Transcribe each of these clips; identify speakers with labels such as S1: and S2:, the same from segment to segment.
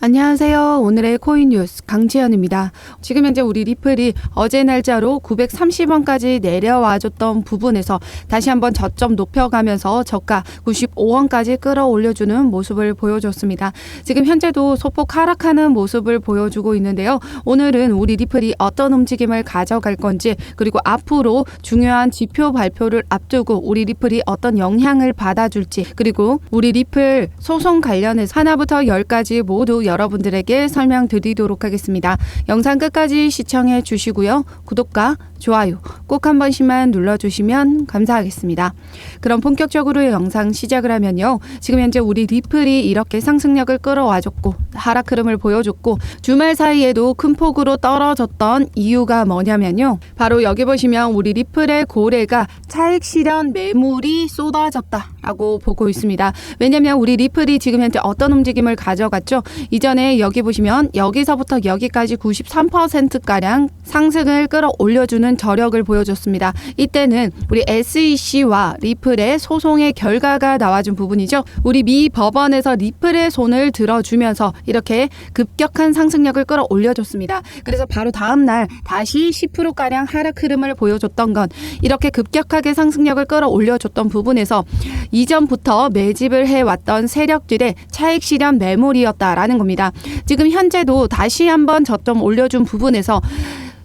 S1: 안녕하세요. 오늘의 코인 뉴스 강지연입니다. 지금 현재 우리 리플이 어제 날짜로 930원까지 내려와줬던 부분에서 다시 한번 저점 높여가면서 저가 95원까지 끌어올려주는 모습을 보여줬습니다. 지금 현재도 소폭 하락하는 모습을 보여주고 있는데요. 오늘은 우리 리플이 어떤 움직임을 가져갈 건지, 그리고 앞으로 중요한 지표 발표를 앞두고 우리 리플이 어떤 영향을 받아줄지, 그리고 우리 리플 소송 관련해서 하나부터 10까지 모두 여러분들에게 설명드리도록 하겠습니다. 영상 끝까지 시청해 주시고요. 구독과 좋아요 꼭 한 번씩만 눌러주시면 감사하겠습니다. 그럼 본격적으로 영상 시작을 하면요. 지금 현재 우리 리플이 이렇게 상승력을 끌어와줬고 하락 흐름을 보여줬고 주말 사이에도 큰 폭으로 떨어졌던 이유가 뭐냐면요. 바로 여기 보시면 우리 리플의 고래가 차익 실현 매물이 쏟아졌다라고 보고 있습니다. 왜냐면 우리 리플이 지금 현재 어떤 움직임을 가져갔죠. 이전에 여기 보시면 여기서부터 여기까지 93%가량 상승을 끌어올려주는 저력을 보여줬습니다. 이때는 우리 SEC와 리플의 소송의 결과가 나와준 부분이죠. 우리 미 법원에서 리플의 손을 들어주면서 이렇게 급격한 상승력을 끌어올려줬습니다. 그래서 바로 다음날 다시 10%가량 하락 흐름을 보여줬던 건 이렇게 급격하게 상승력을 끌어올려줬던 부분에서 이전부터 매집을 해왔던 세력들의 차익 실현 매물이었다라는 겁니다. 지금 현재도 다시 한번 저점 올려준 부분에서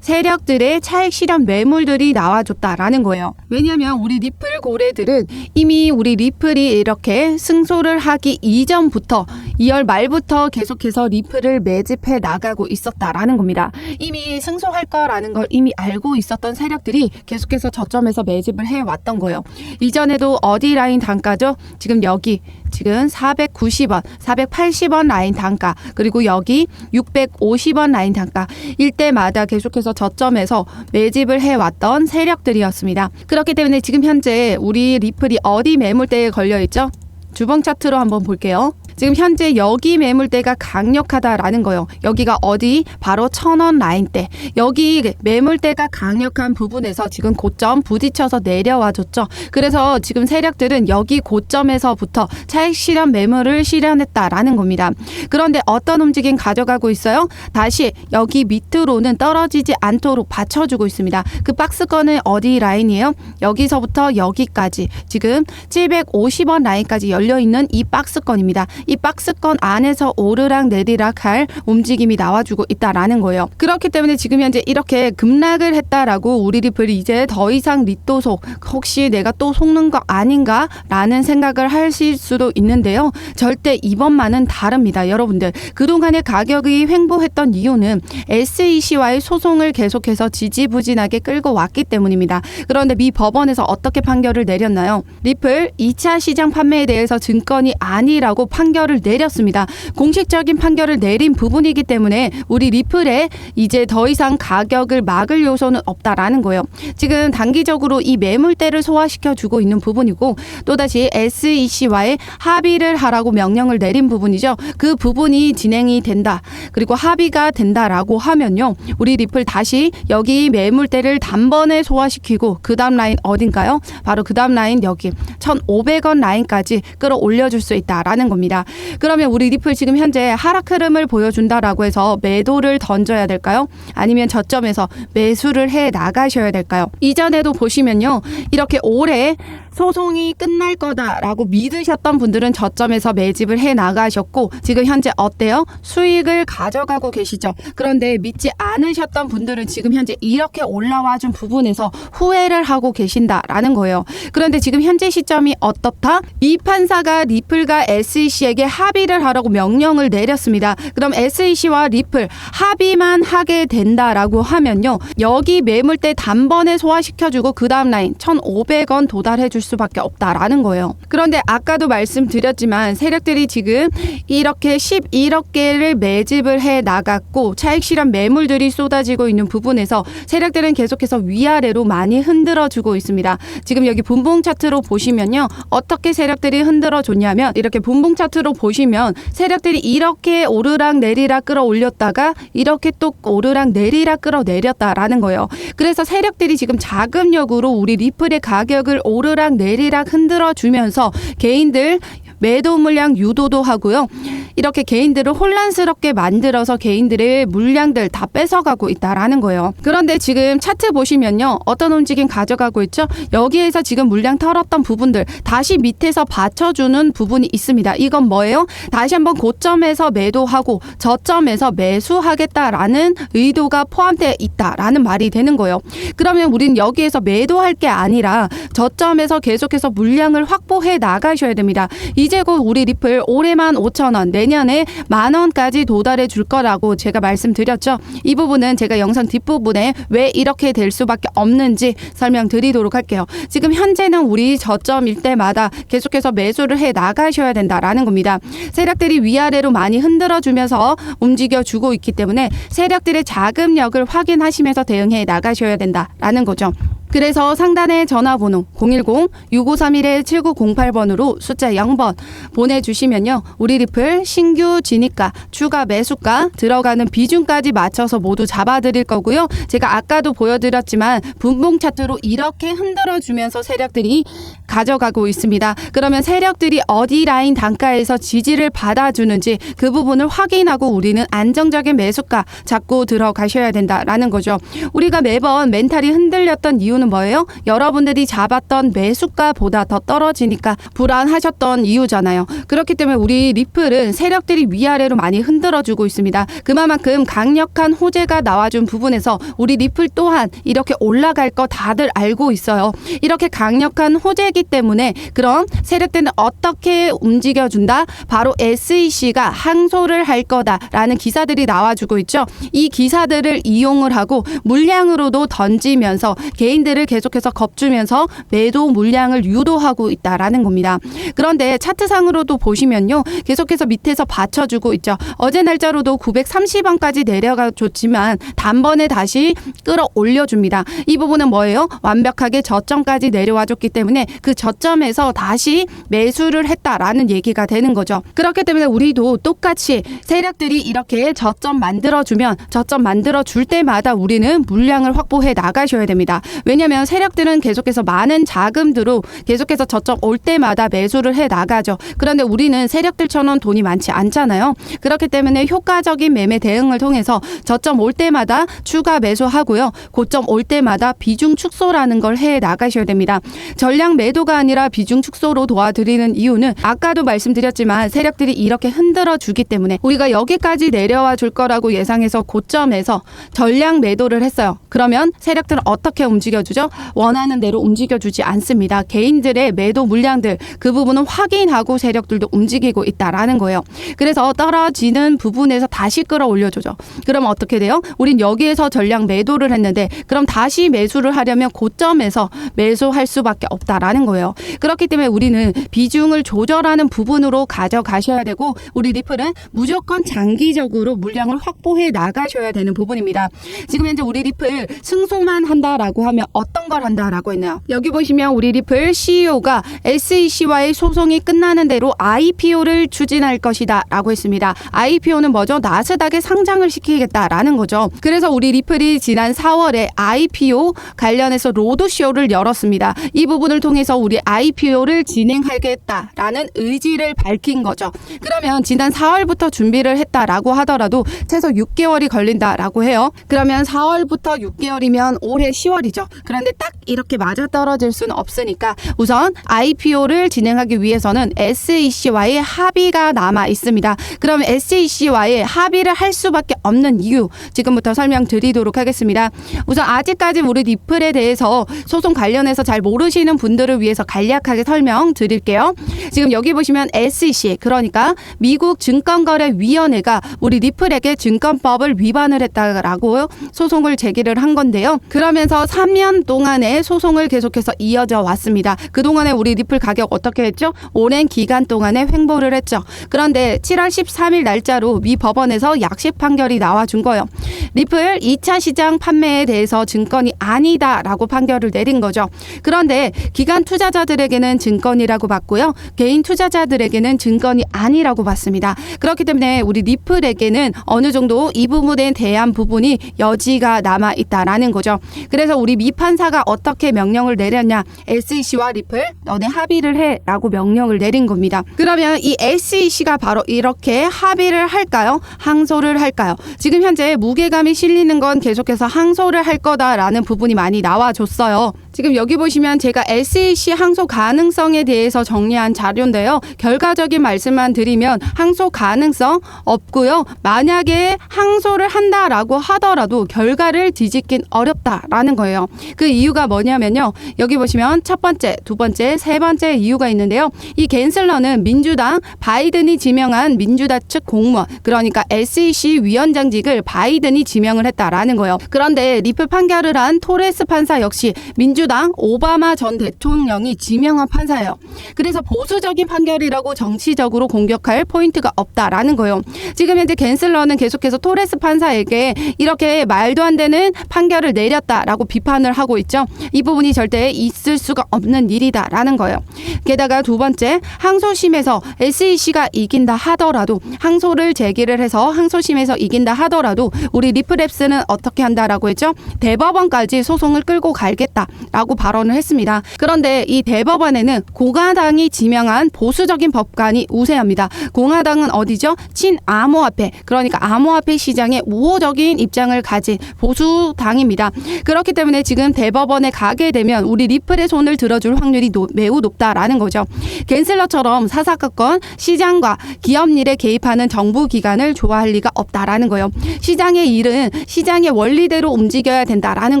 S1: 세력들의 차익 실현 매물들이 나와줬다라는 거예요. 왜냐하면 우리 리플 고래들은 이미 우리 리플이 이렇게 승소를 하기 이전부터 2월 말부터 계속해서 리플을 매집해 나가고 있었다라는 겁니다. 이미 승소할 거라는 걸 이미 알고 있었던 세력들이 계속해서 저점에서 매집을 해왔던 거예요. 이전에도 어디 라인 단가죠? 지금 여기 지금 490원, 480원 라인 단가, 그리고 여기 650원 라인 단가 일때마다 계속해서 저점에서 매집을 해왔던 세력들이었습니다. 그렇기 때문에 지금 현재 우리 리플이 어디 매물대에 걸려있죠? 주봉 차트로 한번 볼게요. 지금 현재 여기 매물대가 강력하다라는 거예요. 여기가 어디? 바로 1000원 라인대. 여기 매물대가 강력한 부분에서 지금 고점 부딪혀서 내려와줬죠. 그래서 지금 세력들은 여기 고점에서부터 차익 실현 매물을 실현했다라는 겁니다. 그런데 어떤 움직임 가져가고 있어요? 다시 여기 밑으로는 떨어지지 않도록 받쳐주고 있습니다. 그 박스권은 어디 라인이에요? 여기서부터 여기까지 지금 750원 라인까지 열려있는 이 박스권입니다. 이 박스권 안에서 오르락 내리락 할 움직임이 나와주고 있다라는 거예요. 그렇기 때문에 지금 현재 이렇게 급락을 했다라고 우리 리플이 이제 더 이상 리또속 혹시 내가 또 속는 거 아닌가 라는 생각을 하실 수도 있는데요. 절대 이번만은 다릅니다. 여러분들 그동안의 가격이 횡보했던 이유는 SEC와의 소송을 계속해서 지지부진하게 끌고 왔기 때문입니다. 그런데 미 법원에서 어떻게 판결을 내렸나요? 리플 2차 시장 판매에 대해서 증권이 아니라고 판결을 내렸습니다. 공식적인 판결을 내린 부분이기 때문에 우리 리플에 이제 더 이상 가격을 막을 요소는 없다라는 거예요. 지금 단기적으로 이 매물대를 소화시켜주고 있는 부분이고 또다시 SEC와의 합의를 하라고 명령을 내린 부분이죠. 그 부분이 진행이 된다. 그리고 합의가 된다라고 하면요. 우리 리플 다시 여기 매물대를 단번에 소화시키고 그 다음 라인 어딘가요? 바로 그 다음 라인 여기 1,500원 라인까지 끌어올려줄 수 있다라는 겁니다. 그러면 우리 리플 지금 현재 하락 흐름을 보여준다라고 해서 매도를 던져야 될까요? 아니면 저점에서 매수를 해 나가셔야 될까요? 이전에도 보시면요. 이렇게 올해 소송이 끝날 거다라고 믿으셨던 분들은 저점에서 매집을 해 나가셨고 지금 현재 어때요? 수익을 가져가고 계시죠. 그런데 믿지 않으셨던 분들은 지금 현재 이렇게 올라와 준 부분에서 후회를 하고 계신다라는 거예요. 그런데 지금 현재 시점이 어떻다? 미 판사가 리플과 SEC에게 합의를 하라고 명령을 내렸습니다. 그럼 SEC와 리플 합의만 하게 된다라고 하면요. 여기 매물대 단번에 소화시켜주고 그 다음 라인 1,500원 도달해 줄 수밖에 없다라는 거예요. 그런데 아까도 말씀드렸지만 세력들이 지금 이렇게 11억 개를 매집을 해 나갔고 차익 실현 매물들이 쏟아지고 있는 부분에서 세력들은 계속해서 위아래로 많이 흔들어주고 있습니다. 지금 여기 분봉 차트로 보시면요. 어떻게 세력들이 흔들어줬냐면 이렇게 분봉 차트로 보시면 세력들이 이렇게 오르락 내리락 끌어올렸다가 이렇게 또 오르락 내리락 끌어내렸다라는 거예요. 그래서 세력들이 지금 자금력으로 우리 리플의 가격을 오르락 내리락 흔들어 주면서 개인들 매도 물량 유도도 하고요. 이렇게 개인들을 혼란스럽게 만들어서 개인들의 물량들 다 뺏어가고 있다라는 거예요. 그런데 지금 차트 보시면요. 어떤 움직임 가져가고 있죠? 여기에서 지금 물량 털었던 부분들 다시 밑에서 받쳐주는 부분이 있습니다. 이건 뭐예요? 다시 한번 고점에서 매도하고 저점에서 매수하겠다라는 의도가 포함되어 있다라는 말이 되는 거예요. 그러면 우리는 여기에서 매도할 게 아니라 저점에서 계속해서 물량을 확보해 나가셔야 됩니다. 이제 곧 우리 리플 올해만 5,000원, 내년에 10,000원까지 도달해 줄 거라고 제가 말씀드렸죠. 이 부분은 제가 영상 뒷부분에 왜 이렇게 될 수밖에 없는지 설명드리도록 할게요. 지금 현재는 우리 저점일 때마다 계속해서 매수를 해 나가셔야 된다라는 겁니다. 세력들이 위아래로 많이 흔들어주면서 움직여주고 있기 때문에 세력들의 자금력을 확인하시면서 대응해 나가셔야 된다라는 거죠. 그래서 상단에 전화번호 010-6531-7908번으로 숫자 0번 보내주시면요. 우리 리플 신규 진입가, 추가 매수가, 들어가는 비중까지 맞춰서 모두 잡아드릴 거고요. 제가 아까도 보여드렸지만 분봉 차트로 이렇게 흔들어주면서 세력들이 가져가고 있습니다. 그러면 세력들이 어디 라인 단가에서 지지를 받아주는지 그 부분을 확인하고 우리는 안정적인 매수가 잡고 들어가셔야 된다라는 거죠. 우리가 매번 멘탈이 흔들렸던 이유는 뭐예요? 여러분들이 잡았던 매수가보다 더 떨어지니까 불안하셨던 이유잖아요. 그렇기 때문에 우리 리플은 세력들이 위아래로 많이 흔들어주고 있습니다. 그만큼 강력한 호재가 나와준 부분에서 우리 리플 또한 이렇게 올라갈 거 다들 알고 있어요. 이렇게 강력한 호재이기 때문에 그럼 세력들은 어떻게 움직여준다? 바로 SEC가 항소를 할 거다라는 기사들이 나와주고 있죠. 이 기사들을 이용을 하고 물량으로도 던지면서 개인들을 계속해서 겁주면서 매도 물량을 유도하고 있다라는 겁니다. 그런데 차트상으로도 보시면요. 계속해서 밑에서 받쳐주고 있죠. 어제 날짜로도 930원까지 내려가 줬지만 단번에 다시 끌어올려줍니다. 이 부분은 뭐예요? 완벽하게 저점까지 내려와 줬기 때문에 그 저점에서 다시 매수를 했다라는 얘기가 되는 거죠. 그렇기 때문에 우리도 똑같이 세력들이 이렇게 저점 만들어주면 저점 만들어줄 때마다 우리는 물량을 확보해 나가셔야 됩니다. 왜냐하면 세력들은 계속해서 많은 자금들로 계속해서 저점 올 때마다 매수를 해 나가죠. 그런데 우리는 세력들처럼 돈이 많지 않잖아요. 그렇기 때문에 효과적인 매매 대응을 통해서 저점 올 때마다 추가 매수하고요. 고점 올 때마다 비중 축소라는 걸 해 나가셔야 됩니다. 전량 매도가 아니라 비중 축소로 도와드리는 이유는 아까도 말씀드렸지만 세력들이 이렇게 흔들어 주기 때문에 우리가 여기까지 내려와 줄 거라고 예상해서 고점에서 전량 매도를 했어요. 그러면 세력들은 어떻게 움직여주죠? 원하는 대로 움직여주지 않습니다. 개인들의 매도 물량들 그 부분은 확인하고 세력들도 움직이고 있다라는 거예요. 그래서 떨어지는 부분에서 다시 끌어올려주죠. 그럼 어떻게 돼요? 우린 여기에서 전량 매도를 했는데 그럼 다시 매수를 하려면 고점에서 매수할 수밖에 없다라는 거예요. 그렇기 때문에 우리는 비중을 조절하는 부분으로 가져가셔야 되고 우리 리플은 무조건 장기적으로 물량을 확보해 나가셔야 되는 부분입니다. 지금 현재 우리 리플 승소만 한다라고 하면 어떤 걸 한다라고 했나요? 여기 보시면 우리 리플 CEO가 SEC와의 소송이 끝나는 대로 IPO를 추진할 것이다 라고 했습니다. IPO는 뭐죠? 나스닥에 상장을 시키겠다라는 거죠. 그래서 우리 리플이 지난 4월에 IPO 관련해서 로드쇼를 열었습니다. 이 부분을 통해서 우리 IPO를 진행하겠다라는 의지를 밝힌 거죠. 그러면 지난 4월부터 준비를 했다라고 하더라도 최소 6개월이 걸린다라고 해요. 그러면 4월부터 6개월이면 올해 10월이죠. 그런데 딱 이렇게 맞아떨어질 수는 없으니까 우선 IPO를 진행하기 위해서는 SEC와의 합의가 남아 있습니다. 그럼 SEC와의 합의를 할 수밖에 없는 이유 지금부터 설명드리도록 하겠습니다. 우선 아직까지 우리 리플에 대해서 소송 관련해서 잘 모르시는 분들을 위해서 간략하게 설명드릴게요. 지금 여기 보시면 SEC 그러니까 미국 증권거래위원회가 우리 리플에게 증권법을 위반을 했다라고 소송을 제기를 한 건데요. 그러면서 3년 동안의 소송을 계속해서 이어져 왔습니다. 그동안에 우리 리플 가격 어떻게 했죠? 오랜 기간 동안에 횡보를 했죠. 그런데 7월 13일 날짜로 미 법원에서 약식 판결이 나와준 거예요. 리플 2차 시장 판매에 대해서 증권이 아니다라고 판결을 내린 거죠. 그런데 기관 투자자들에게는 증권이라고 봤고요. 개인 투자자들에게는 증권이 아니라고 봤습니다. 그렇기 때문에 우리 리플에게는 어느 정도 이 부분에 대한 부분이 여지가 남아 있다라는 거죠. 그래서 우리 미 판사가 어떻게 명령을 내렸냐? SEC와 리플 너네 합의를 해 라고 명령을 내린 겁니다. 그러면 이 SEC가 바로 이렇게 합의를 할까요? 항소를 할까요? 지금 현재 무게감이 실리는 건 계속해서 항소를 할 거다라는 부분이 많이 나와줬어요. 지금 여기 보시면 제가 SEC 항소 가능성에 대해서 정리한 자료인데요. 결과적인 말씀만 드리면 항소 가능성 없고요. 만약에 항소를 한다라고 하더라도 결과를 뒤집긴 어렵다라는 거예요. 그 이유가 뭐냐면요. 여기 보시면 첫 번째, 두 번째, 세 번째 이유가 있는데요. 이 갠슬러는 민주당 바이든이 지명한 민주당 측 공무원, 그러니까 SEC 위원장직을 바이든이 지명을 했다라는 거예요. 그런데 리플 판결을 한 토레스 판사 역시 민주당 오바마 전 대통령이 지명한 판사예요. 그래서 보수적인 판결이라고 정치적으로 공격할 포인트가 없다라는 거예요. 지금 현재 갠슬러는 계속해서 토레스 판사에게 이렇게 말도 안 되는 판결을 내렸다라고 비판을 하고 있죠. 이 부분이 절대 있을 수가 없는 일이다라는 거예요. 게다가 두 번째, 항소심에서 SEC가 이긴다 하더라도, 항소를 제기를 해서 항소심에서 이긴다 하더라도 우리 리플랩스는 어떻게 한다라고 했죠? 대법원까지 소송을 끌고 가겠다라고 발언을 했습니다. 그런데 이 대법원에는 공화당이 지명한 보수적인 법관이 우세합니다. 공화당은 어디죠? 친암호화폐, 그러니까 암호화폐 시장에 우호적인 입장을 가진 보수당입니다. 그렇기 때문에 지금 대법원에 가게 되면 우리 리플의 손을 들어줄 확률이 매우 높다라는 거죠. 갠슬러처럼 사사건건 시장과 기업 일에 개입하는 정부 기관을 좋아할 리가 없다라는 거예요. 시장의 일은 시장의 원리대로 움직여야 된다라는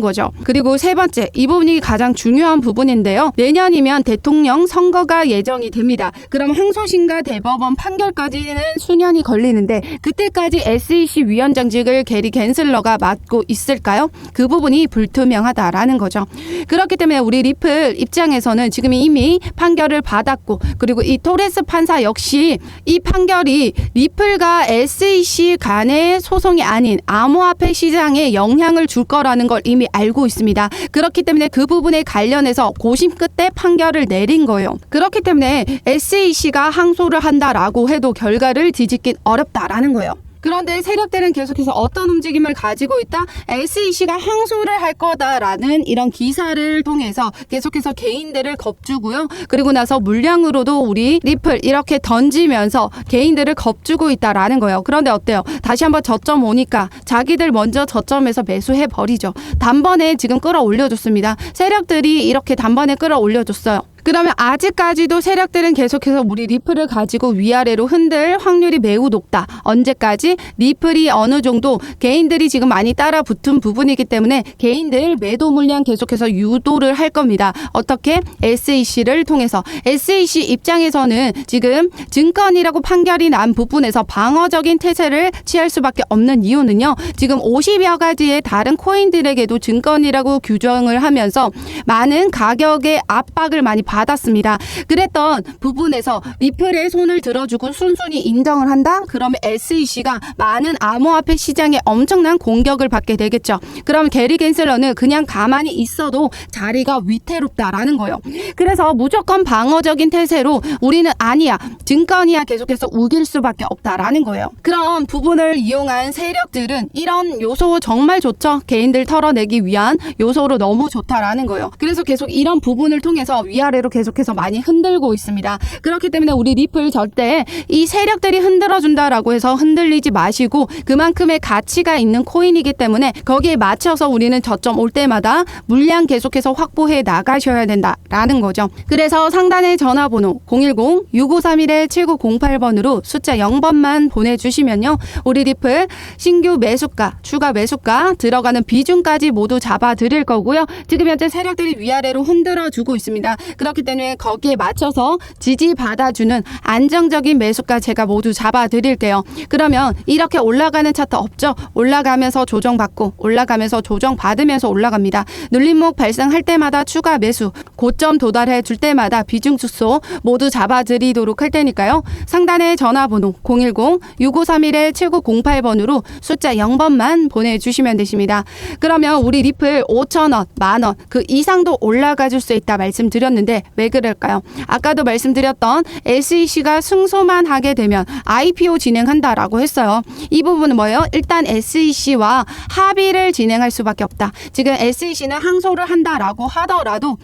S1: 거죠. 그리고 세 번째, 이 부분이 가장 중요한 부분인데요. 내년이면 대통령 선거가 예정이 됩니다. 그럼 항소심과 대법원 판결까지는 수년이 걸리는데 그때까지 SEC 위원장직을 게리 갠슬러가 맡고 있을까요? 그 부분이 불투명하다라는 거죠. 그렇기 때문에 우리 리플 입장에서는 지금 이미 판결을 받았고, 그리고 이 토레스 판사 역시 이 판결이 리플과 SEC 간의 소송이 아닌 암호화폐 시장에 영향을 줄 거라는 걸 이미 알고 있습니다. 그렇기 때문에 그 부분에 관련해서 고심 끝에 판결을 내린 거예요. 그렇기 때문에 SEC가 항소를 한다라고 해도 결과를 뒤집긴 어렵다라는 거예요. 그런데 세력들은 계속해서 어떤 움직임을 가지고 있다? SEC가 항소를 할 거다라는 이런 기사를 통해서 계속해서 개인들을 겁주고요. 그리고 나서 물량으로도 우리 리플 이렇게 던지면서 개인들을 겁주고 있다라는 거예요. 그런데 어때요? 다시 한번 저점 오니까 자기들 먼저 저점에서 매수해버리죠. 단번에 지금 끌어올려줬습니다. 세력들이 이렇게 단번에 끌어올려줬어요. 그러면 아직까지도 세력들은 계속해서 우리 리플을 가지고 위아래로 흔들 확률이 매우 높다. 언제까지? 리플이 어느 정도 개인들이 지금 많이 따라 붙은 부분이기 때문에 개인들 매도 물량 계속해서 유도를 할 겁니다. 어떻게? SEC를 통해서. SEC 입장에서는 지금 증권이라고 판결이 난 부분에서 방어적인 태세를 취할 수밖에 없는 이유는요. 지금 50여 가지의 다른 코인들에게도 증권이라고 규정을 하면서 많은 가격의 압박을 많이 받았습니다. 그랬던 부분에서 리플의 손을 들어주고 순순히 인정을 한다? 그러면 SEC가 많은 암호화폐 시장에 엄청난 공격을 받게 되겠죠. 그럼 게리 갠슬러는 그냥 가만히 있어도 자리가 위태롭다라는 거예요. 그래서 무조건 방어적인 태세로 우리는 아니야, 증권이야 계속해서 우길 수밖에 없다라는 거예요. 그런 부분을 이용한 세력들은 이런 요소 정말 좋죠. 개인들 털어내기 위한 요소로 너무 좋다라는 거예요. 그래서 계속 이런 부분을 통해서 위아래로 계속해서 많이 흔들고 있습니다. 그렇기 때문에 우리 리플 절대 이 세력들이 흔들어준다라고 해서 흔들리지 마시고 그만큼의 가치가 있는 코인이기 때문에 거기에 맞춰서 우리는 저점 올 때마다 물량 계속해서 확보해 나가셔야 된다라는 거죠. 그래서 상단의 전화번호 010-6531-7908번으로 숫자 0번만 보내주시면요. 우리 리플 신규 매수가, 추가 매수가 들어가는 비중까지 모두 잡아드릴 거고요. 지금 현재 세력들이 위아래로 흔들어주고 있습니다. 그렇기 때문에 거기에 맞춰서 지지받아주는 안정적인 매수가 제가 모두 잡아드릴게요. 그러면 이렇게 올라가는 차트 없죠? 올라가면서 조정받고 올라가면서 조정받으면서 올라갑니다. 눌림목 발생할 때마다 추가 매수, 고점 도달해 줄 때마다 비중 축소 모두 잡아드리도록 할 테니까요. 상단의 전화번호 010-6531-7908번으로 숫자 0번만 보내주시면 되십니다. 그러면 우리 리플 5,000원, 만원 그 이상도 올라가 줄 수 있다 말씀드렸는데 왜 그럴까요? 아까도 말씀드렸던 SEC가 승소만 하게 되면 IPO 진행한다라고 했어요. 이 부분은 뭐예요? 일단 SEC와 합의를 진행할 수밖에 없다. 지금 SEC는 항소를 한다라고 하더라도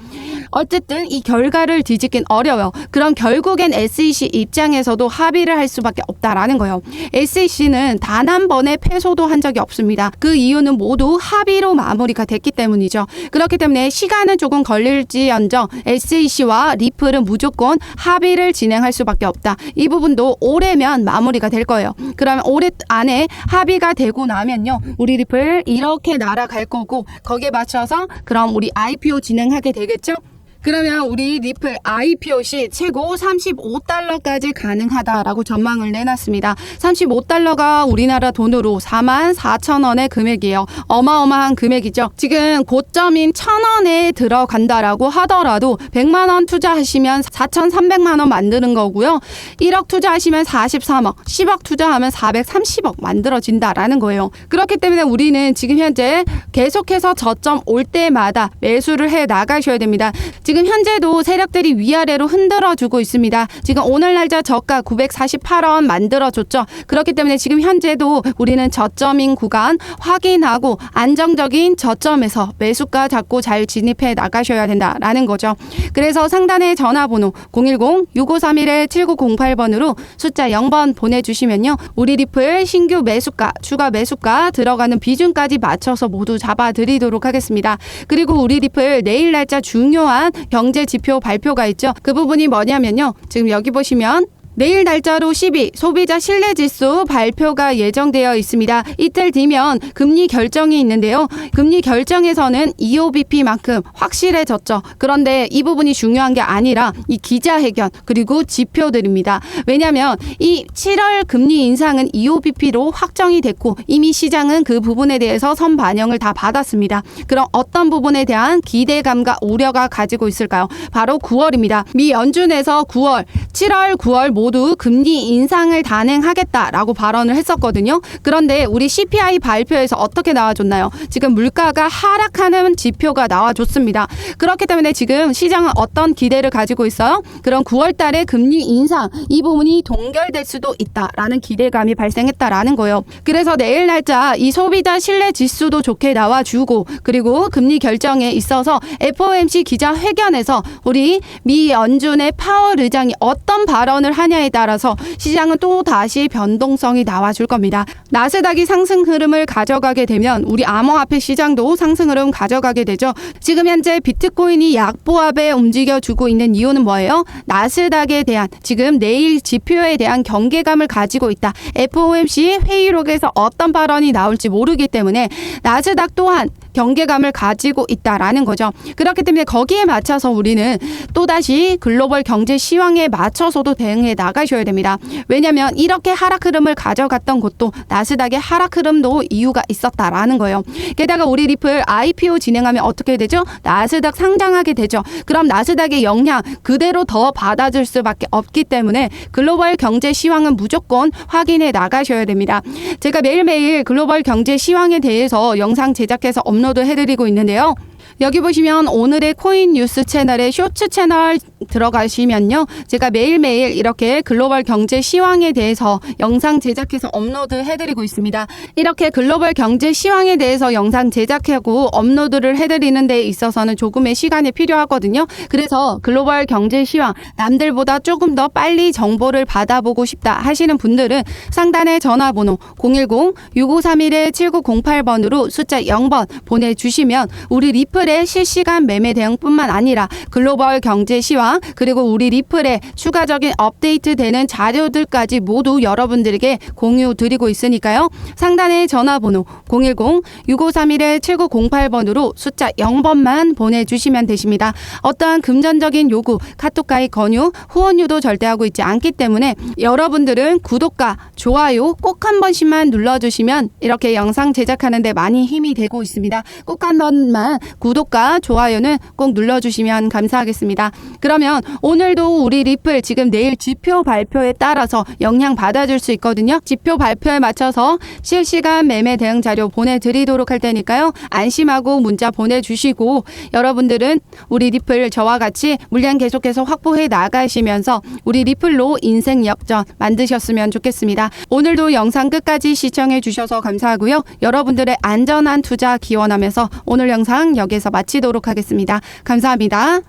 S1: 어쨌든 이 결과를 뒤집긴 어려워요. 그럼 결국엔 SEC 입장에서도 합의를 할 수밖에 없다라는 거예요. SEC는 단 한 번의 패소도 한 적이 없습니다. 그 이유는 모두 합의로 마무리가 됐기 때문이죠. 그렇기 때문에 시간은 조금 걸릴지언정 SEC와 리플은 무조건 합의를 진행할 수밖에 없다. 이 부분도 올해면 마무리가 될 거예요. 그러면 올해 안에 합의가 되고 나면요, 우리 리플 이렇게 날아갈 거고 거기에 맞춰서 그럼 우리 IPO 진행하게 되겠죠? 그러면 우리 리플 IPO 시 최고 35달러까지 가능하다라고 전망을 내놨습니다. 35달러가 우리나라 돈으로 44,000원의 금액이에요. 어마어마한 금액이죠. 지금 고점인 1,000원에 들어간다라고 하더라도 100만원 투자하시면 4,300만원 만드는 거고요. 1억 투자하시면 43억, 10억 투자하면 430억 만들어진다라는 거예요. 그렇기 때문에 우리는 지금 현재 계속해서 저점 올 때마다 매수를 해 나가셔야 됩니다. 지금 현재도 세력들이 위아래로 흔들어주고 있습니다. 지금 오늘 날짜 저가 948원 만들어줬죠. 그렇기 때문에 지금 현재도 우리는 저점인 구간 확인하고 안정적인 저점에서 매수가 잡고 잘 진입해 나가셔야 된다라는 거죠. 그래서 상단에 전화번호 010-6531-7908번으로 숫자 0번 보내주시면요, 우리 리플 신규 매수가, 추가 매수가 들어가는 비중까지 맞춰서 모두 잡아드리도록 하겠습니다. 그리고 우리 리플 내일 날짜 중요한 경제 지표 발표가 있죠. 그 부분이 뭐냐면요, 지금 여기 보시면 내일 날짜로 10위 소비자 신뢰지수 발표가 예정되어 있습니다. 이틀 뒤면 금리 결정이 있는데요. 금리 결정에서는 EOBP만큼 확실해졌죠. 그런데 이 부분이 중요한 게 아니라 이 기자회견 그리고 지표들입니다. 왜냐하면 이 7월 금리 인상은 EOBP로 확정이 됐고 이미 시장은 그 부분에 대해서 선반영을 다 받았습니다. 그럼 어떤 부분에 대한 기대감과 우려가 가지고 있을까요? 바로 9월입니다. 미 연준에서 7월, 9월 모두 금리 인상을 단행하겠다라고 발언을 했었거든요. 그런데 우리 CPI 발표에서 어떻게 나와줬나요? 지금 물가가 하락하는 지표가 나와줬습니다. 그렇기 때문에 지금 시장은 어떤 기대를 가지고 있어요? 그럼 9월 달에 금리 인상 이 부분이 동결될 수도 있다라는 기대감이 발생했다라는 거예요. 그래서 내일 날짜 이 소비자 신뢰 지수도 좋게 나와주고 그리고 금리 결정에 있어서 FOMC 기자회견에서 우리 미 연준의 파월 의장이 어떤 발언을 하냐에 따라서 시장은 또 다시 변동성이 나와줄 겁니다. 나스닥이 상승 흐름을 가져가게 되면 우리 암호화폐 시장도 상승 흐름 가져가게 되죠. 지금 현재 비트코인이 약보합에 움직여주고 있는 이유는 뭐예요? 나스닥에 대한 지금 내일 지표에 대한 경계감을 가지고 있다. FOMC 회의록에서 어떤 발언이 나올지 모르기 때문에 나스닥 또한 경계감을 가지고 있다라는 거죠. 그렇기 때문에 거기에 맞춰서 우리는 또다시 글로벌 경제 시황에 맞춰서도 대응해 나가셔야 됩니다. 왜냐하면 이렇게 하락 흐름을 가져갔던 곳도 나스닥의 하락 흐름도 이유가 있었다라는 거예요. 게다가 우리 리플 IPO 진행하면 어떻게 되죠? 나스닥 상장하게 되죠. 그럼 나스닥의 영향 그대로 더 받아줄 수밖에 없기 때문에 글로벌 경제 시황은 무조건 확인해 나가셔야 됩니다. 제가 매일매일 글로벌 경제 시황에 대해서 영상 제작해서 업로드 해드리고 있는데요. 여기 보시면 오늘의 코인 뉴스 채널의 쇼츠 채널 들어가시면요, 제가 매일매일 이렇게 글로벌 경제 시황에 대해서 영상 제작해서 업로드 해드리고 있습니다. 이렇게 글로벌 경제 시황에 대해서 영상 제작하고 업로드를 해드리는 데 있어서는 조금의 시간이 필요하거든요. 그래서 글로벌 경제 시황 남들보다 조금 더 빨리 정보를 받아보고 싶다 하시는 분들은 상단에 전화번호 010-6531-7908번으로 숫자 0번 보내주시면 우리 리플의 실시간 매매 대응뿐만 아니라 글로벌 경제 시황 그리고 우리 리플의 추가적인 업데이트 되는 자료들까지 모두 여러분들에게 공유 드리고 있으니까요. 상단에 전화번호 010-6531-7908번으로 숫자 0번만 보내주시면 되십니다. 어떠한 금전적인 요구, 카톡 가입 권유, 후원유도 절대 하고 있지 않기 때문에 여러분들은 구독과 좋아요 꼭 한 번씩만 눌러주시면 이렇게 영상 제작하는데 많이 힘이 되고 있습니다. 꼭 한 번만 구독과 좋아요는 꼭 눌러주시면 감사하겠습니다. 그러면 오늘도 우리 리플 지금 내일 지표 발표에 따라서 영향 받아줄 수 있거든요. 지표 발표에 맞춰서 실시간 매매 대응 자료 보내드리도록 할 테니까요. 안심하고 문자 보내주시고 여러분들은 우리 리플 저와 같이 물량 계속해서 확보해 나가시면서 우리 리플로 인생 역전 만드셨으면 좋겠습니다. 오늘도 영상 끝까지 시청해 주셔서 감사하고요. 여러분들의 안전한 투자 기원하면서 오늘 영상 여기서 마치도록 하겠습니다. 감사합니다.